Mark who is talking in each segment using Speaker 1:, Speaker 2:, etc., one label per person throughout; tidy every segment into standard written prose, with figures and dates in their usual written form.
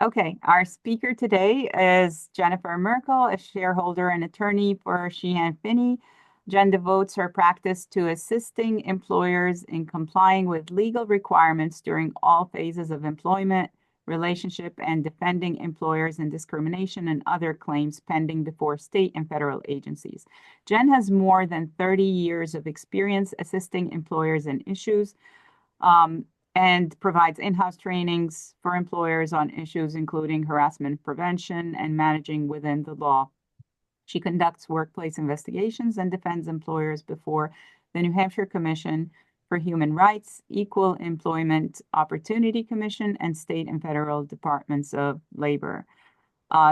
Speaker 1: Okay, our speaker today is Jennifer Merkel, a shareholder and attorney for Sheehan Finney. Jen devotes her practice to assisting employers in complying with legal requirements during all phases of employment, relationship, and defending employers in discrimination and other claims pending before state and federal agencies. Jen has more than 30 years of experience assisting employers in issues. Um, and provides in-house trainings for employers on issues including harassment prevention and managing within the law. She conducts workplace investigations and defends employers before the New Hampshire Commission for Human Rights, Equal Employment Opportunity Commission, and state and federal departments of labor.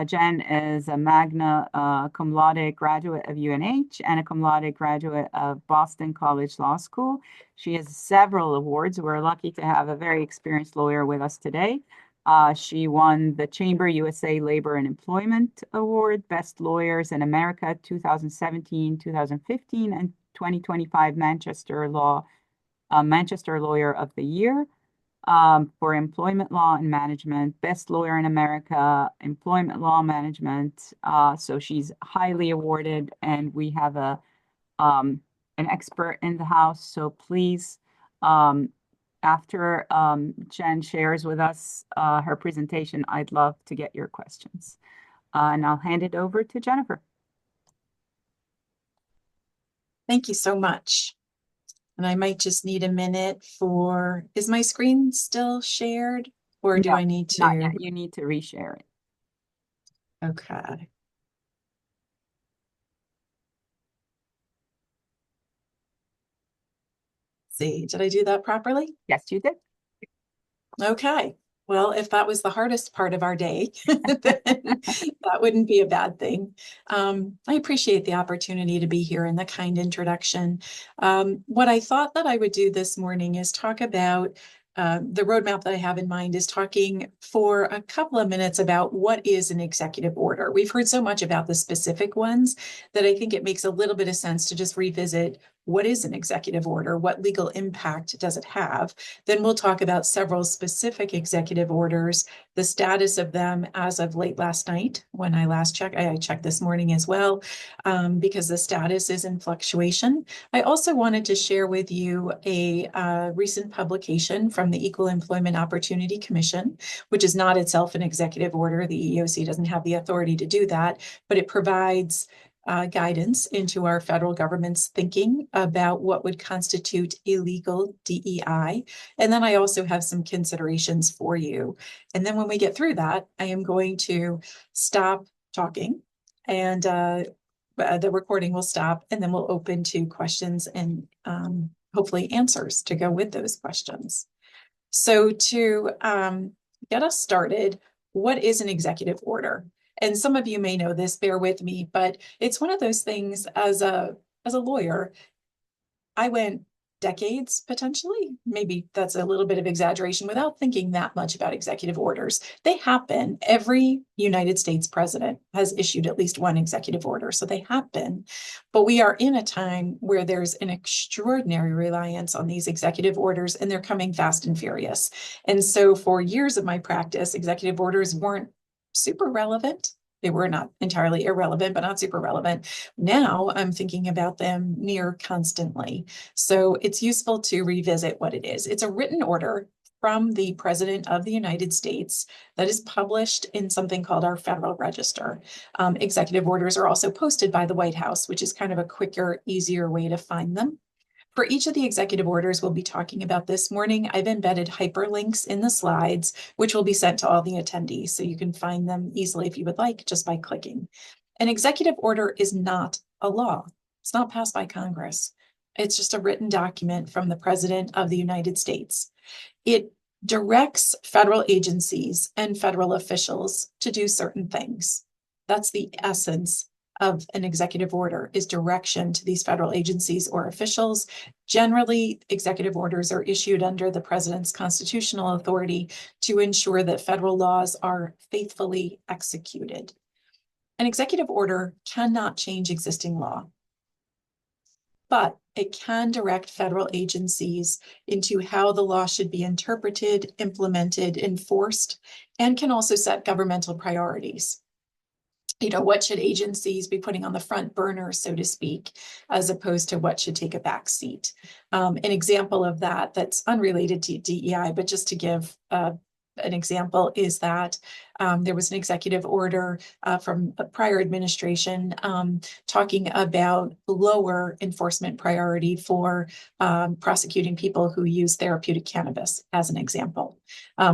Speaker 1: Jen is a magna cum laude graduate of UNH and a cum laude graduate of Boston College Law School. She has several awards. We're lucky to have a very experienced lawyer with us today. She won the Chamber USA Labor and Employment Award, Best Lawyers in America 2017, 2015, and 2025 Manchester Lawyer of the Year. For employment law and management, best lawyer in America, employment law management. So she's highly awarded, and we have an expert in the house. So please, after Jen shares with us her presentation, I'd love to get your questions. And I'll hand it over to Jennifer.
Speaker 2: Thank you so much. And I might just need a minute for, is my screen still shared or do I need to?
Speaker 1: Not yet. You need to reshare it.
Speaker 2: Okay. See, did I do that properly?
Speaker 1: Yes, you did.
Speaker 2: Okay. Well, if that was the hardest part of our day, then that wouldn't be a bad thing. I appreciate the opportunity to be here and the kind introduction. What I thought that I would do this morning is talk about the roadmap that I have in mind is talking for a couple of minutes about what is an executive order. We've heard so much about the specific ones that I think it makes a little bit of sense to just revisit what is an executive order, what legal impact does it have. Then we'll talk about several specific executive orders, the status of them as of late last night when I last checked. I checked this morning as well, because the status is in fluctuation. I also wanted to share with you a recent publication from the Equal Employment Opportunity Commission, which is not itself an executive order. The EEOC doesn't have the authority to do that, but it provides guidance into our federal government's thinking about what would constitute illegal DEI. And then I also have some considerations for you. And then when we get through that, I am going to stop talking and the recording will stop, and then we'll open to questions and hopefully answers to go with those questions. So to get us started, what is an executive order? And some of you may know this, bear with me, but it's one of those things as a lawyer, I went decades potentially, maybe that's a little bit of exaggeration, without thinking that much about executive orders. They happen. Every United States president has issued at least one executive order, so they happen. But we are in a time where there's an extraordinary reliance on these executive orders, and they're coming fast and furious. And so for years of my practice, executive orders weren't super relevant. They were not entirely irrelevant, but not super relevant. Now I'm thinking about them near constantly. So it's useful to revisit what it is. It's a written order from the President of the United States that is published in something called our Federal Register. Executive orders are also posted by the White House, which is kind of a quicker, easier way to find them. For each of the executive orders we'll be talking about this morning, I've embedded hyperlinks in the slides, which will be sent to all the attendees. So you can find them easily if you would like, just by clicking. An executive order is not a law. It's not passed by Congress. It's just a written document from the President of the United States. It directs federal agencies and federal officials to do certain things. That's the essence of an executive order, is direction to these federal agencies or officials. Generally, executive orders are issued under the president's constitutional authority to ensure that federal laws are faithfully executed. An executive order cannot change existing law, but it can direct federal agencies into how the law should be interpreted, implemented, enforced, and can also set governmental priorities. What should agencies be putting on the front burner, so to speak, as opposed to what should take a back seat? An example of that that's unrelated to DEI, but just to give an example, is that there was an executive order from a prior administration talking about lower enforcement priority for prosecuting people who use therapeutic cannabis, as an example.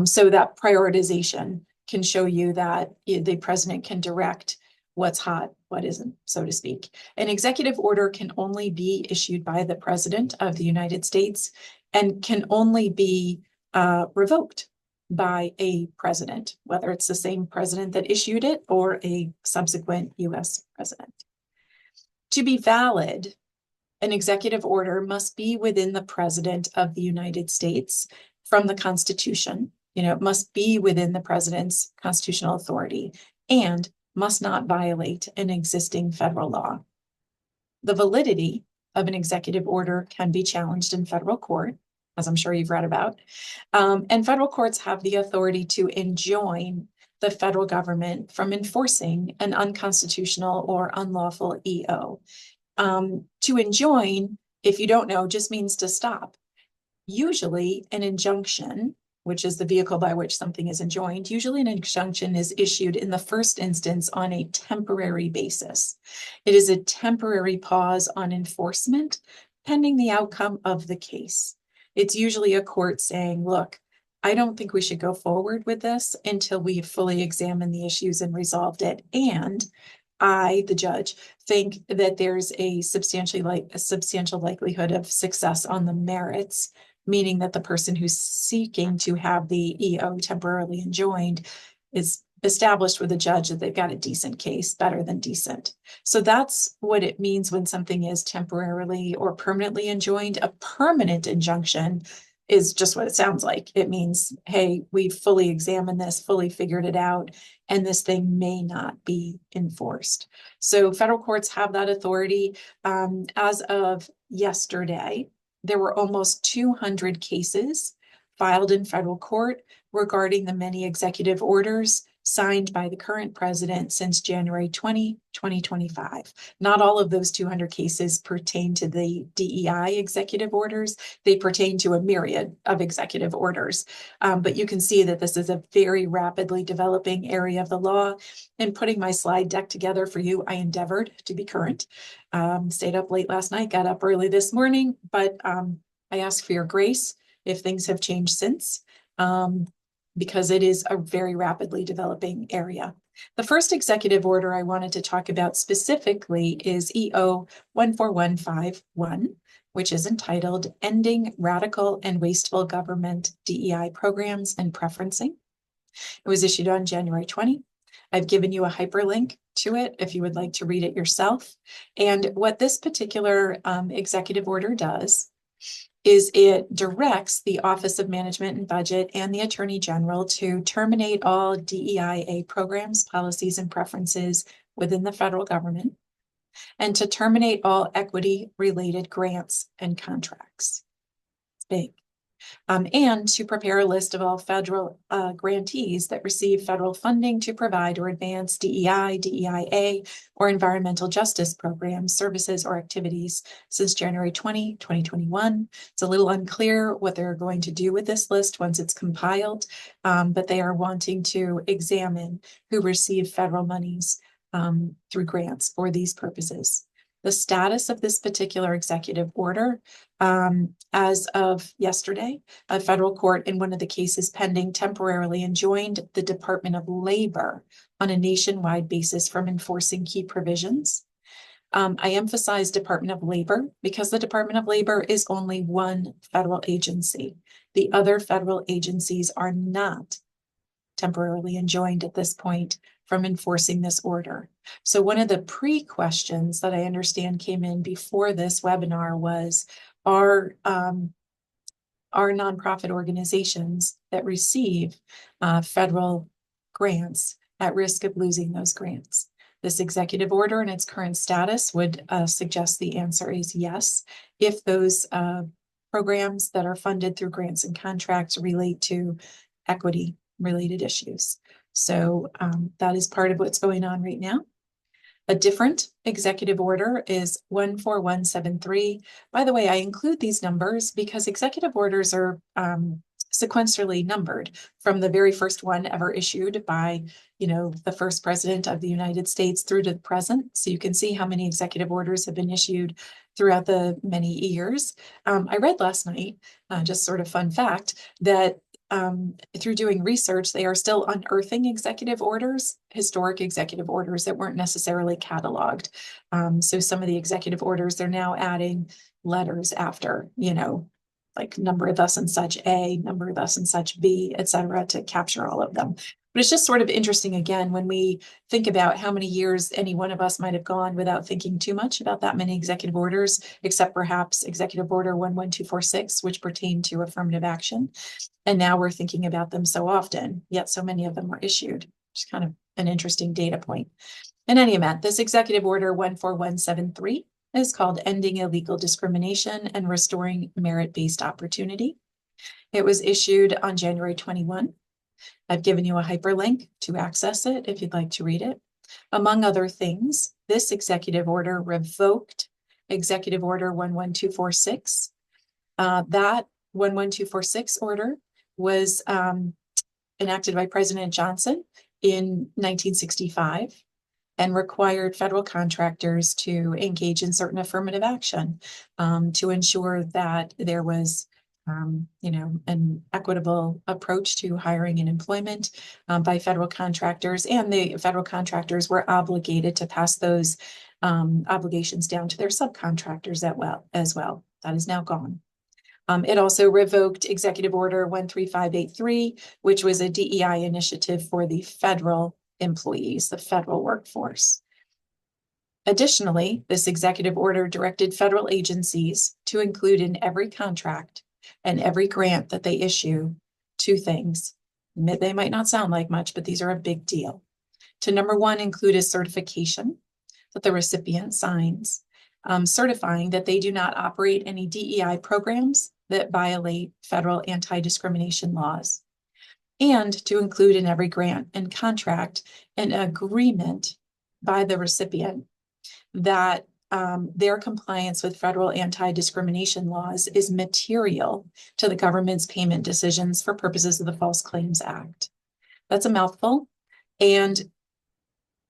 Speaker 2: So that prioritization can show you that the president can direct what's hot, what isn't, so to speak. An executive order can only be issued by the president of the United States and can only be revoked by a president, whether it's the same president that issued it or a subsequent US president. To be valid, an executive order must be within the president of the United States from the Constitution. It must be within the president's constitutional authority and must not violate an existing federal law. The validity of an executive order can be challenged in federal court, as I'm sure you've read about. And federal courts have the authority to enjoin the federal government from enforcing an unconstitutional or unlawful EO. To enjoin, if you don't know, just means to stop. Usually an injunction, which is the vehicle by which something is enjoined, usually an injunction is issued in the first instance on a temporary basis. It is a temporary pause on enforcement pending the outcome of the case. It's usually a court saying, look, I don't think we should go forward with this until we fully examine the issues and resolved it. And I, the judge, think that there's a substantial likelihood of success on the merits, meaning that the person who's seeking to have the EO temporarily enjoined is established with a judge that they've got a decent case, better than decent. So that's what it means when something is temporarily or permanently enjoined. A permanent injunction is just what it sounds like. It means, hey, we've fully examined this, fully figured it out, and this thing may not be enforced. So federal courts have that authority. As of yesterday, there were almost 200 cases filed in federal court regarding the many executive orders signed by the current president since January 2025. Not all of those 200 cases pertain to the DEI executive orders. They pertain to a myriad of executive orders. But you can see that this is a very rapidly developing area of the law. In putting my slide deck together for you, I endeavored to be current. Stayed up late last night, got up early this morning, but I ask for your grace if things have changed since. Because it is a very rapidly developing area. The first executive order I wanted to talk about specifically is EO 14151, which is entitled Ending Radical and Wasteful Government DEI Programs and Preferencing. It was issued on January 20. I've given you a hyperlink to it if you would like to read it yourself. And what this particular executive order does is it directs the Office of Management and Budget and the Attorney General to terminate all DEIA programs, policies, and preferences within the federal government, and to terminate all equity-related grants and contracts. It's big. And to prepare a list of all federal grantees that receive federal funding to provide or advance DEI, DEIA, or environmental justice programs, services, or activities since January 2021. It's a little unclear what they're going to do with this list once it's compiled, but they are wanting to examine who received federal monies through grants for these purposes. The status of this particular executive order, as of yesterday, a federal court in one of the cases pending temporarily enjoined the Department of Labor on a nationwide basis from enforcing key provisions. I emphasize Department of Labor because the Department of Labor is only one federal agency. The other federal agencies are not temporarily enjoined at this point from enforcing this order. So one of the pre-questions that I understand came in before this webinar was, are nonprofit organizations that receive federal grants at risk of losing those grants? This executive order and its current status would suggest the answer is yes, if those programs that are funded through grants and contracts relate to equity related issues. So that is part of what's going on right now. A different executive order is 14173. By the way, I include these numbers because executive orders are sequentially numbered from the very first one ever issued by, the first president of the United States through to the present. So you can see how many executive orders have been issued throughout the many years. I read last night, just sort of fun fact, that through doing research, they are still unearthing executive orders, historic executive orders that weren't necessarily cataloged. So some of the executive orders, they're now adding letters after, like number thus and such A, number thus and such B, et cetera, to capture all of them. But it's just sort of interesting, again, when we think about how many years any one of us might have gone without thinking too much about that many executive orders, except perhaps Executive Order 11246, which pertained to affirmative action. And now we're thinking about them so often, yet so many of them were issued, which is kind of an interesting data point. In any event, this Executive Order 14173 is called Ending Illegal Discrimination and Restoring Merit-Based Opportunity. It was issued on January 21. I've given you a hyperlink to access it if you'd like to read it. Among other things, this executive order revoked Executive Order 11246. That 11246 order was enacted by President Johnson in 1965 and required federal contractors to engage in certain affirmative action to ensure that there was an equitable approach to hiring and employment by federal contractors, and the federal contractors were obligated to pass those obligations down to their subcontractors as well. That is now gone. It also revoked Executive Order 13583, which was a DEI initiative for the federal employees, the federal workforce. Additionally, this executive order directed federal agencies to include in every contract and every grant that they issue two things. They might not sound like much, but these are a big deal. To number one, include a certification that the recipient signs, certifying that they do not operate any DEI programs that violate federal anti-discrimination laws, and to include in every grant and contract an agreement by the recipient that their compliance with federal anti-discrimination laws is material to the government's payment decisions for purposes of the False Claims Act. That's a mouthful, and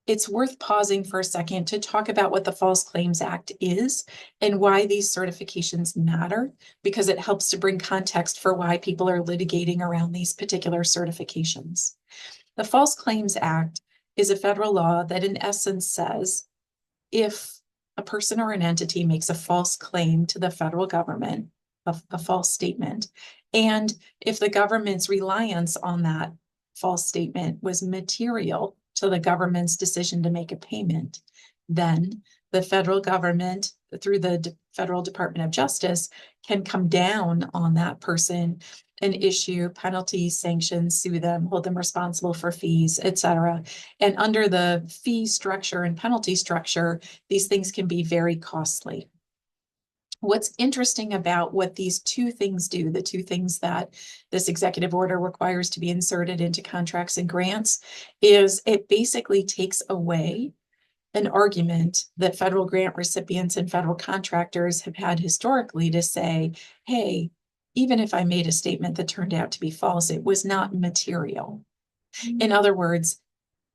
Speaker 2: it's worth pausing for a second to talk about what the False Claims Act is and why these certifications matter, because it helps to bring context for why people are litigating around these particular certifications. The False Claims Act is a federal law that in essence says if a person or an entity makes a false claim to the federal government, a false statement, and if the government's reliance on that false statement was material to the government's decision to make a payment, then the federal government, through the Federal Department of Justice, can come down on that person and issue penalties, sanctions, sue them, hold them responsible for fees, et cetera. And under the fee structure and penalty structure, these things can be very costly. What's interesting about what these two things do, the two things that this executive order requires to be inserted into contracts and grants, is it basically takes away an argument that federal grant recipients and federal contractors have had historically to say, hey, even if I made a statement that turned out to be false, it was not material. In other words,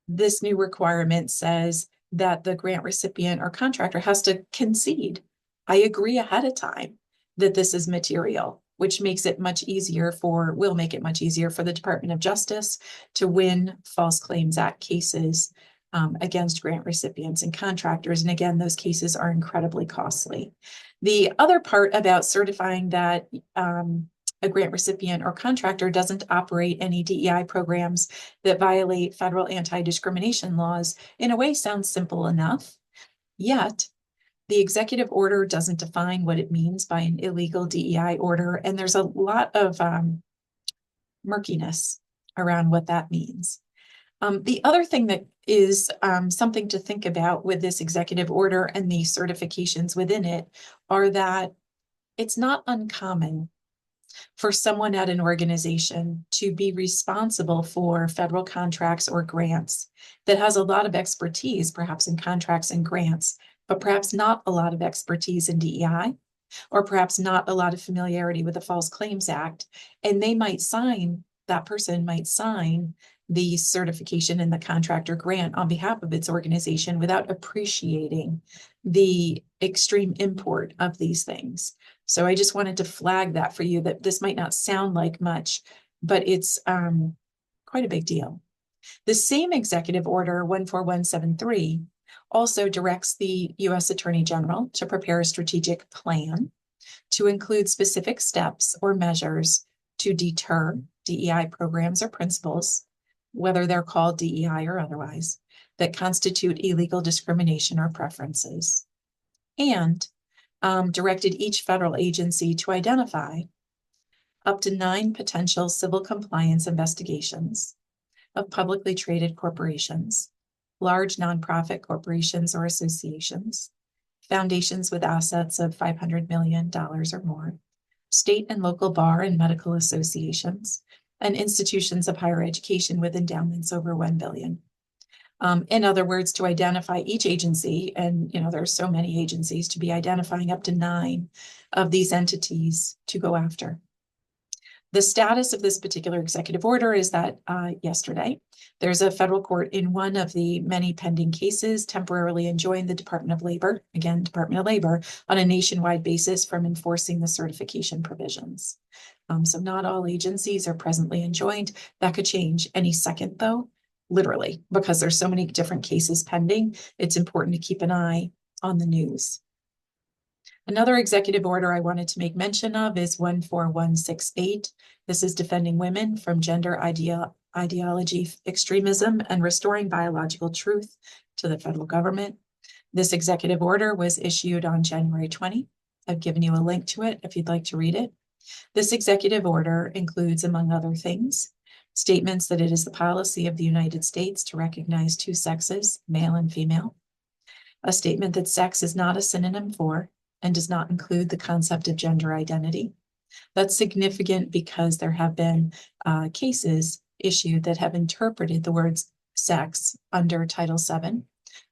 Speaker 2: this new requirement says that the grant recipient or contractor has to concede, I agree ahead of time that this is material, which makes it much easier will make it much easier for the Department of Justice to win False Claims Act cases against grant recipients and contractors. And again, those cases are incredibly costly. The other part about certifying that a grant recipient or contractor doesn't operate any DEI programs that violate federal anti-discrimination laws, in a way sounds simple enough, yet the executive order doesn't define what it means by an illegal DEI order, and there's a lot of murkiness around what that means. The other thing that is something to think about with this executive order and the certifications within it are that it's not uncommon for someone at an organization to be responsible for federal contracts or grants that has a lot of expertise, perhaps in contracts and grants, but perhaps not a lot of expertise in DEI, or perhaps not a lot of familiarity with the False Claims Act. And that person might sign the certification in the contract or grant on behalf of its organization without appreciating the extreme import of these things. So I just wanted to flag that for you, that this might not sound like much, but it's quite a big deal. The same executive order 14173 also directs the U.S. Attorney General to prepare a strategic plan to include specific steps or measures to deter DEI programs or principles, whether they're called DEI or otherwise, that constitute illegal discrimination or preferences, and directed each federal agency to identify up to 9 potential civil compliance investigations of publicly traded corporations, large nonprofit corporations or associations, foundations with assets of $500 million or more, state and local bar and medical associations, and institutions of higher education with endowments over $1 billion. In other words, to identify each agency, and there are so many agencies, to be identifying up to 9 of these entities to go after. The status of this particular executive order is that yesterday, there's a federal court in one of the many pending cases temporarily enjoined the Department of Labor, again, Department of Labor, on a nationwide basis from enforcing the certification provisions. So not all agencies are presently enjoined. That could change any second, though, literally, because there's so many different cases pending. It's important to keep an eye on the news. Another executive order I wanted to make mention of is 14168. This is defending women from gender ideology extremism and restoring biological truth to the federal government. This executive order was issued on January 20. I've given you a link to it if you'd like to read it. This executive order includes, among other things, statements that it is the policy of the United States to recognize 2 sexes, male and female, a statement that sex is not a synonym for and does not include the concept of gender identity. That's significant because there have been cases issued that have interpreted the words sex under Title VII.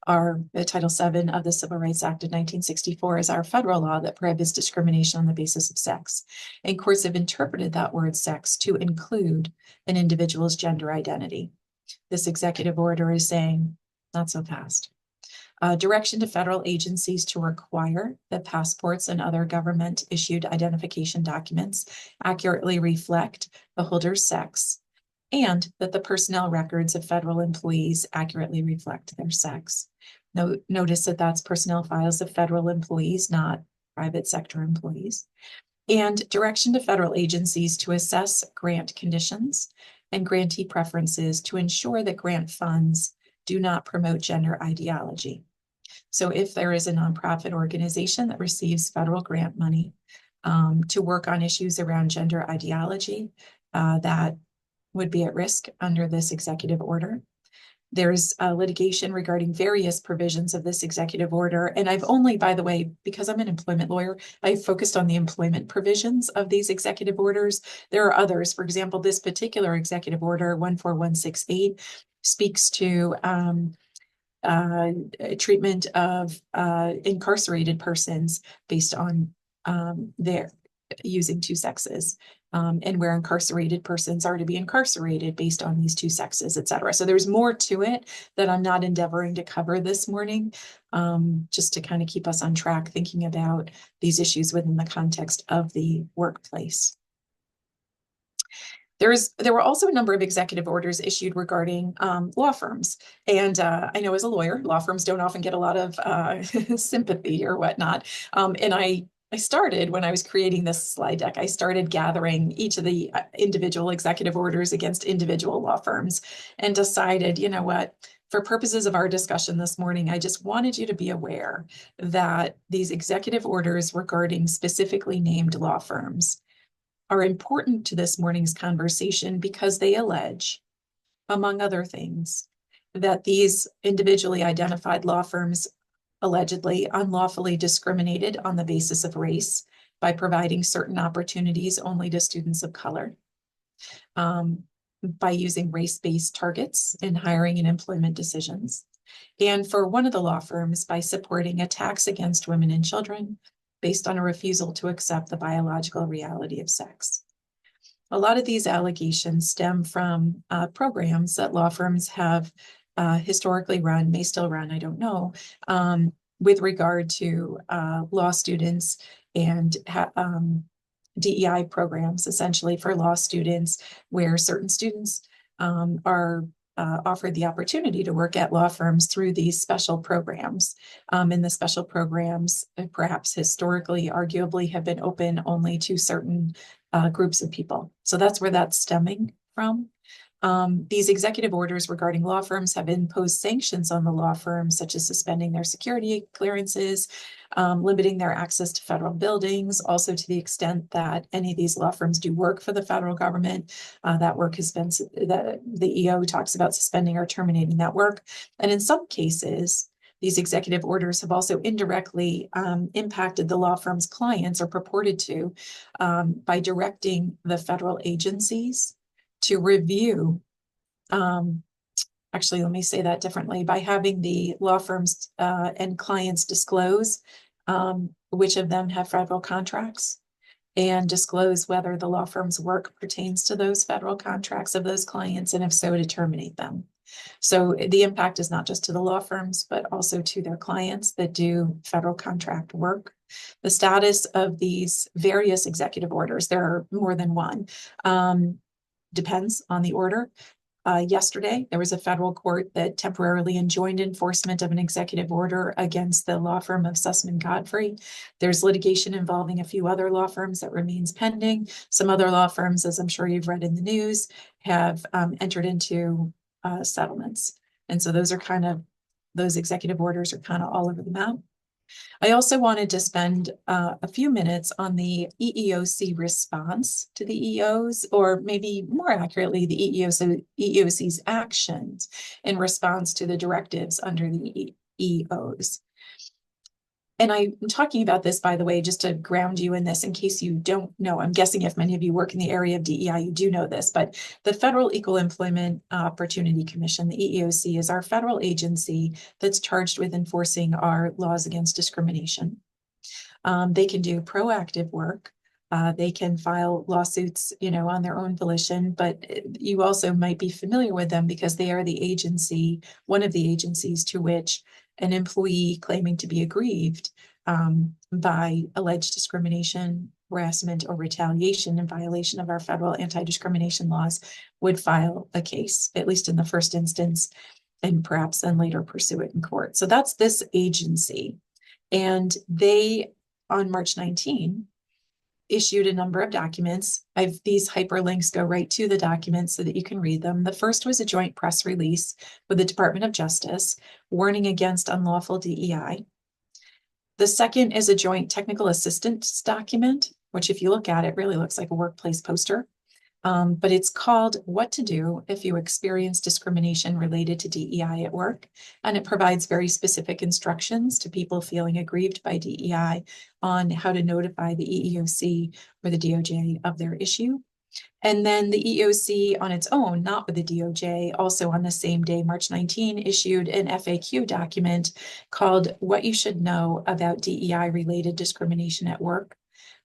Speaker 2: Title VII of the Civil Rights Act of 1964 is our federal law that prohibits discrimination on the basis of sex. And courts have interpreted that word sex to include an individual's gender identity. This executive order is saying, not so fast. Direction to federal agencies to require that passports and other government-issued identification documents accurately reflect the holder's sex, and that the personnel records of federal employees accurately reflect their sex. Notice that that's personnel files of federal employees, not private sector employees. And direction to federal agencies to assess grant conditions and grantee preferences to ensure that grant funds do not promote gender ideology. So if there is a nonprofit organization that receives federal grant money to work on issues around gender ideology, that would be at risk under this executive order. There's litigation regarding various provisions of this executive order. And I've only, by the way, because I'm an employment lawyer, I've focused on the employment provisions of these executive orders. There are others. For example, this particular executive order, 14168, speaks to treatment of incarcerated persons based on their using 2 sexes, and where incarcerated persons are to be incarcerated based on these 2 sexes, et cetera. So there's more to it that I'm not endeavoring to cover this morning, just to kind of keep us on track thinking about these issues within the context of the workplace. There were also a number of executive orders issued regarding law firms. And I know as a lawyer, law firms don't often get a lot of sympathy or whatnot. And I started, when I was creating this slide deck, I started gathering each of the individual executive orders against individual law firms and decided, you know what, for purposes of our discussion this morning, I just wanted you to be aware that these executive orders regarding specifically named law firms are important to this morning's conversation because they allege among other things, that these individually identified law firms allegedly unlawfully discriminated on the basis of race by providing certain opportunities only to students of color, by using race-based targets in hiring and employment decisions, and for one of the law firms by supporting attacks against women and children based on a refusal to accept the biological reality of sex. A lot of these allegations stem from programs that law firms have historically run, may still run, I don't know, with regard to law students and DEI programs, essentially for law students, where certain students are offered the opportunity to work at law firms through these special programs. And the special programs, perhaps historically, arguably, have been open only to certain groups of people. So that's where that's stemming from. These executive orders regarding law firms have imposed sanctions on the law firms, such as suspending their security clearances, limiting their access to federal buildings, also to the extent that any of these law firms do work for the federal government. That work has been, the EO talks about suspending or terminating that work. And in some cases, these executive orders have also indirectly impacted the law firm's clients, or purported to, by directing the federal agencies to review, actually, let me say that differently, by having the law firms and clients disclose which of them have federal contracts, and disclose whether the law firm's work pertains to those federal contracts of those clients, and if so, to terminate them. So the impact is not just to the law firms, but also to their clients that do federal contract work. The status of these various executive orders, there are more than one, depends on the order. Yesterday, there was a federal court that temporarily enjoined enforcement of an executive order against the law firm of Sussman Godfrey. There's litigation involving a few other law firms that remains pending. Some other law firms, as I'm sure you've read in the news, have entered into settlements. And so those executive orders are kind of all over the map. I also wanted to spend a few minutes on the EEOC response to the EOs, or maybe more accurately, the EEOC's actions in response to the directives under the EOs. And I'm talking about this, by the way, just to ground you in this, in case you don't know. I'm guessing if many of you work in the area of DEI, you do know this, but the Federal Equal Employment Opportunity Commission, the EEOC, is our federal agency that's charged with enforcing our laws against discrimination. They can do proactive work. They can file lawsuits, on their own volition, but you also might be familiar with them because they are the agency, one of the agencies to which an employee claiming to be aggrieved by alleged discrimination, harassment, or retaliation in violation of our federal anti-discrimination laws would file a case, at least in the first instance, and perhaps then later pursue it in court. So that's this agency. And they, on March 19, issued a number of documents. These hyperlinks go right to the documents so that you can read them. The first was a joint press release with the Department of Justice warning against unlawful DEI. The second is a joint technical assistance document, which if you look at it, really looks like a workplace poster. But it's called What to Do If You Experience Discrimination Related to DEI at Work. And it provides very specific instructions to people feeling aggrieved by DEI on how to notify the EEOC or the DOJ of their issue. And then the EEOC on its own, not with the DOJ, also on the same day, March 19, issued an FAQ document called What You Should Know About DEI-Related Discrimination at Work.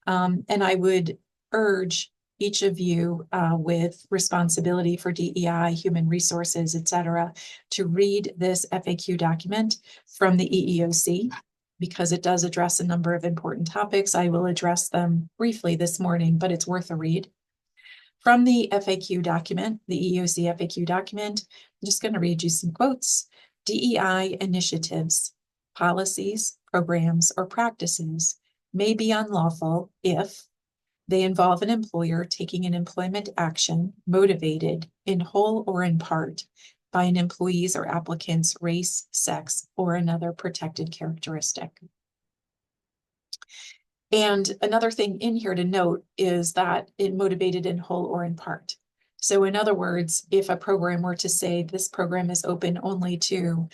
Speaker 2: And I would urge each of you with responsibility for DEI, human resources, et cetera, to read this FAQ document from the EEOC, because it does address a number of important topics. I will address them briefly this morning, but it's worth a read. From the FAQ document, the EEOC FAQ document, I'm just going to read you some quotes. DEI initiatives, policies, programs, or practices may be unlawful if they involve an employer taking an employment action motivated in whole or in part by an employee's or applicant's race, sex, or another protected characteristic. And another thing in here to note is that it motivated in whole or in part. So in other words, if a program were to say this program is open only to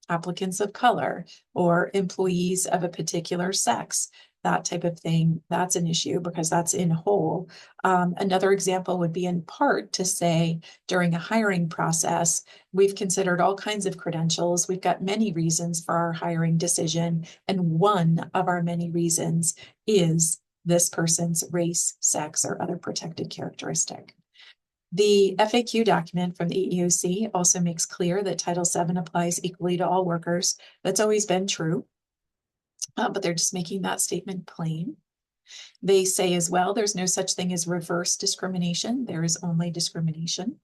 Speaker 2: applicants of color or employees of a particular sex, that type of thing, that's an issue because that's in whole. Another example would be in part to say during a hiring process, we've considered all kinds of credentials. We've got many reasons for our hiring decision. And one of our many reasons is this person's race, sex, or other protected characteristic. The FAQ document from the EEOC also makes clear that Title VII applies equally to all workers. That's always been true, but they're just making that statement plain. They say as well, there's no such thing as reverse discrimination. There is only discrimination.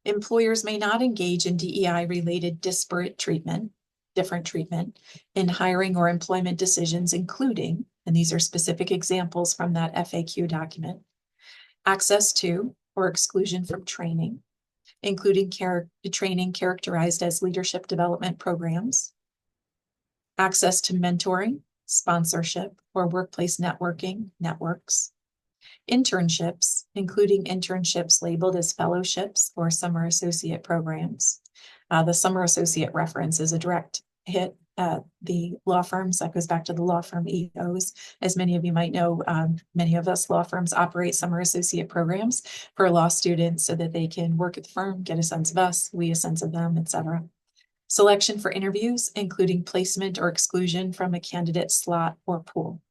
Speaker 2: Employers may not engage in DEI-related disparate treatment, different treatment, in hiring or employment decisions, including, and these are specific examples from that FAQ document, access to or exclusion from training, including training characterized as leadership development programs, access to mentoring, sponsorship, or workplace networking networks, internships, including internships labeled as fellowships or summer associate programs. The summer associate reference is a direct hit at the law firms. That goes back to the law firm EOs. As many of you might know, many of us law firms operate summer associate programs for law students so that they can work at the firm, get a sense of us, we a sense of them, etc. Selection for interviews, including placement or exclusion from a candidate slot or pool.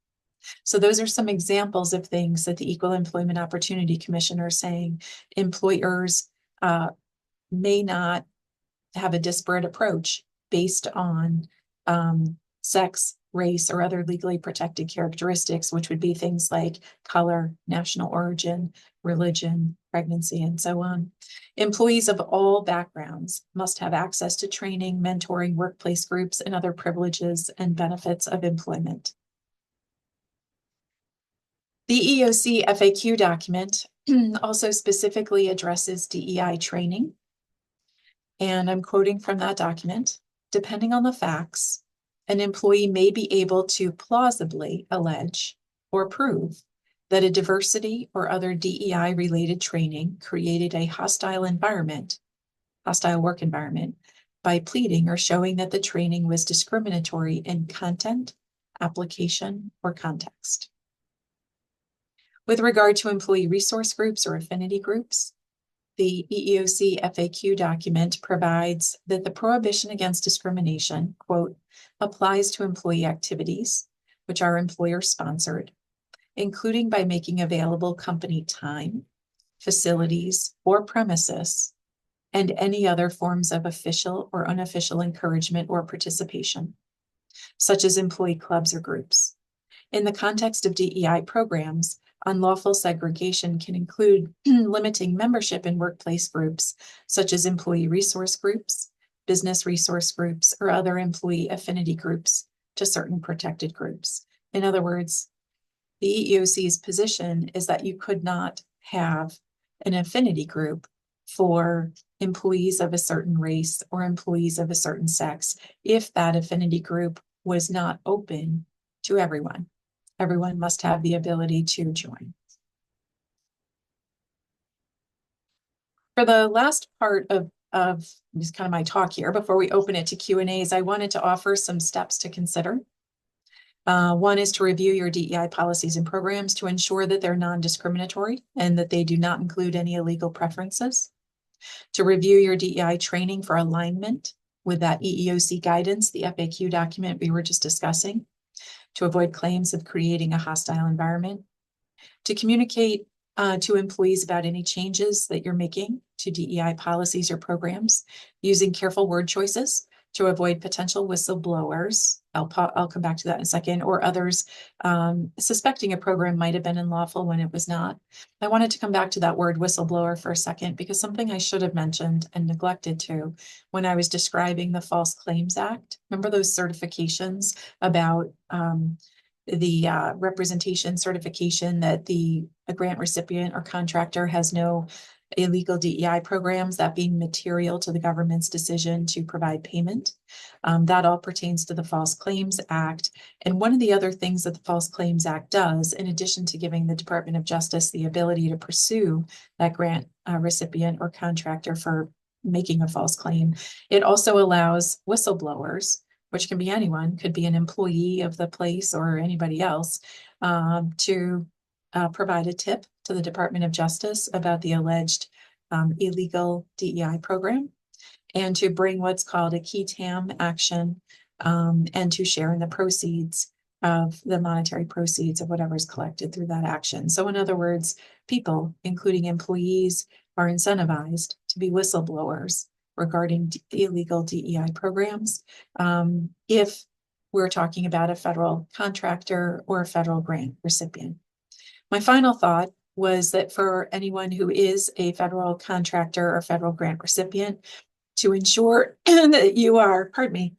Speaker 2: So those are some examples of things that the Equal Employment Opportunity Commissioner is saying employers may not have a disparate approach based on sex, race, or other legally protected characteristics, which would be things like color, national origin, religion, pregnancy, and so on. Employees of all backgrounds must have access to training, mentoring, workplace groups, and other privileges and benefits of employment. The EEOC FAQ document also specifically addresses DEI training. And I'm quoting from that document, depending on the facts, an employee may be able to plausibly allege or prove that a diversity or other DEI related training created a hostile work environment, by pleading or showing that the training was discriminatory in content, application, or context. With regard to employee resource groups or affinity groups, the EEOC FAQ document provides that the prohibition against discrimination, quote, applies to employee activities, which are employer-sponsored, including by making available company time, facilities, or premises, and any other forms of official or unofficial encouragement or participation, such as employee clubs or groups. In the context of DEI programs, unlawful segregation can include limiting membership in workplace groups, such as employee resource groups, business resource groups, or other employee affinity groups to certain protected groups. In other words, the EEOC's position is that you could not have an affinity group for employees of a certain race or employees of a certain sex if that affinity group was not open to everyone. Everyone must have the ability to join. For the last part of just kind of my talk here, before we open it to Q&As, I wanted to offer some steps to consider. One is to review your DEI policies and programs to ensure that they're non-discriminatory and that they do not include any illegal preferences. To review your DEI training for alignment with that EEOC guidance, the FAQ document we were just discussing, to avoid claims of creating a hostile environment, to communicate to employees about any changes that you're making to DEI policies or programs, using careful word choices to avoid potential whistleblowers. I'll come back to that in a second, or others suspecting a program might have been unlawful when it was not. I wanted to come back to that word whistleblower for a second, because something I should have mentioned and neglected to when I was describing the False Claims Act. Remember those certifications about the representation certification that a grant recipient or contractor has no illegal DEI programs, that being material to the government's decision to provide payment. That all pertains to the False Claims Act. And one of the other things that the False Claims Act does, in addition to giving the Department of Justice the ability to pursue that grant recipient or contractor for making a false claim, it also allows whistleblowers, which can be anyone, could be an employee of the place or anybody else, to provide a tip to the Department of Justice about the alleged illegal DEI program, and to bring what's called a key TAM action, and to share in the proceeds of the monetary proceeds of whatever is collected through that action. So in other words, people, including employees, are incentivized to be whistleblowers regarding illegal DEI programs, if we're talking about a federal contractor or a federal grant recipient. My final thought was that for anyone who is a federal contractor or federal grant recipient, to ensure that you are, pardon me,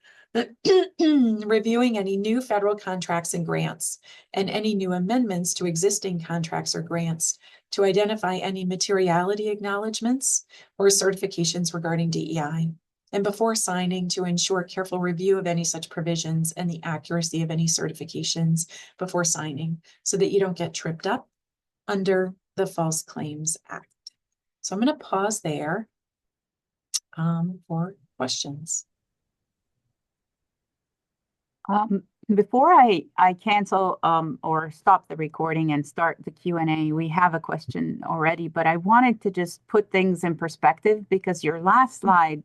Speaker 2: reviewing any new federal contracts and grants and any new amendments to existing contracts or grants to identify any materiality acknowledgements or certifications regarding DEI. And before signing, to ensure careful review of any such provisions and the accuracy of any certifications before signing, so that you don't get tripped up under the False Claims Act. So I'm going to pause there for questions.
Speaker 1: Before I cancel or stop the recording and start the Q&A, we have a question already, but I wanted to just put things in perspective because your last slide,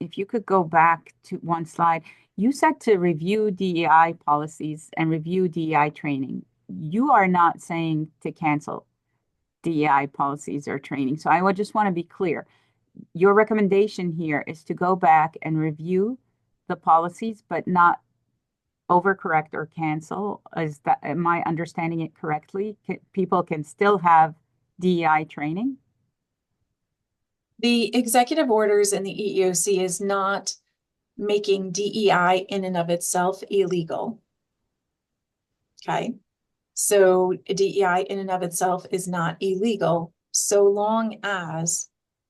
Speaker 1: if you could go back to one slide, you said to review DEI policies and review DEI training. You are not saying to cancel DEI policies or training. So I would just want to be clear. Your recommendation here is to go back and review the policies, but not overcorrect or cancel. Am I understanding it correctly? People can still have DEI training?
Speaker 2: The executive orders in the EEOC is not making DEI in and of itself illegal. Okay. So DEI in and of itself is not illegal so long as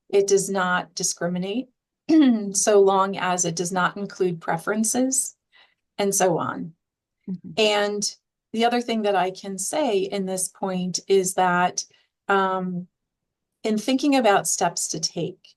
Speaker 2: it does not discriminate, so long as it does not include preferences, and so on. Mm-hmm. And the other thing that I can say in this point is that in thinking about steps to take,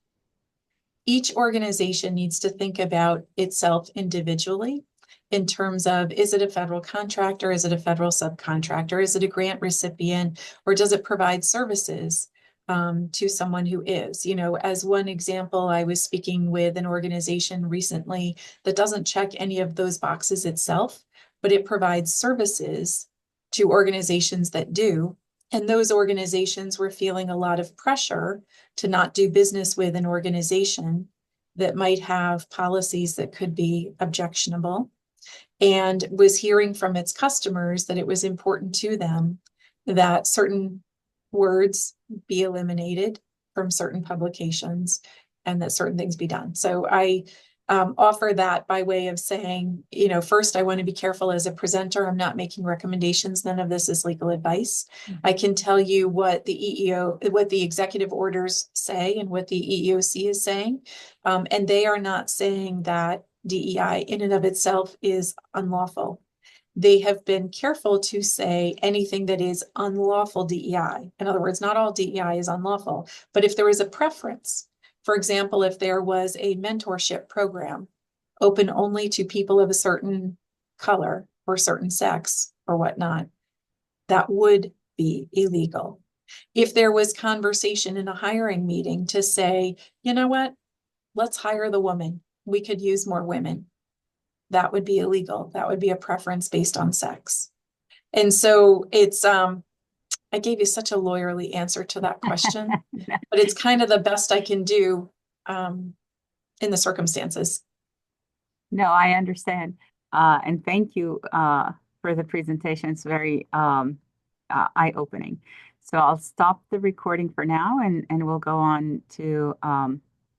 Speaker 2: each organization needs to think about itself individually in terms of, is it a federal contractor? Is it a federal subcontractor? Is it a grant recipient? Or does it provide services to someone who is? You know, as one example, I was speaking with an organization recently that doesn't check any of those boxes itself, but it provides services to organizations that do. And those organizations were feeling a lot of pressure to not do business with an organization that might have policies that could be objectionable, and was hearing from its customers that it was important to them that certain words be eliminated from certain publications and that certain things be done. So I offer that by way of saying, you know, first, I want to be careful as a presenter. I'm not making recommendations. None of this is legal advice. Mm-hmm. I can tell you what the executive orders say and what the EEOC is saying. And they are not saying that DEI in and of itself is unlawful. They have been careful to say anything that is unlawful DEI. In other words, not all DEI is unlawful, but if there is a preference, for example, if there was a mentorship program open only to people of a certain color or certain sex or whatnot, that would be illegal. If there was conversation in a hiring meeting to say, you know what, let's hire the woman. We could use more women. That would be illegal. That would be a preference based on sex. And so it's, I gave you such a lawyerly answer to that question, but it's kind of the best I can do in the circumstances.
Speaker 1: No, I understand. And thank you for the presentation. It's very eye-opening. So I'll stop the recording for now and we'll go on to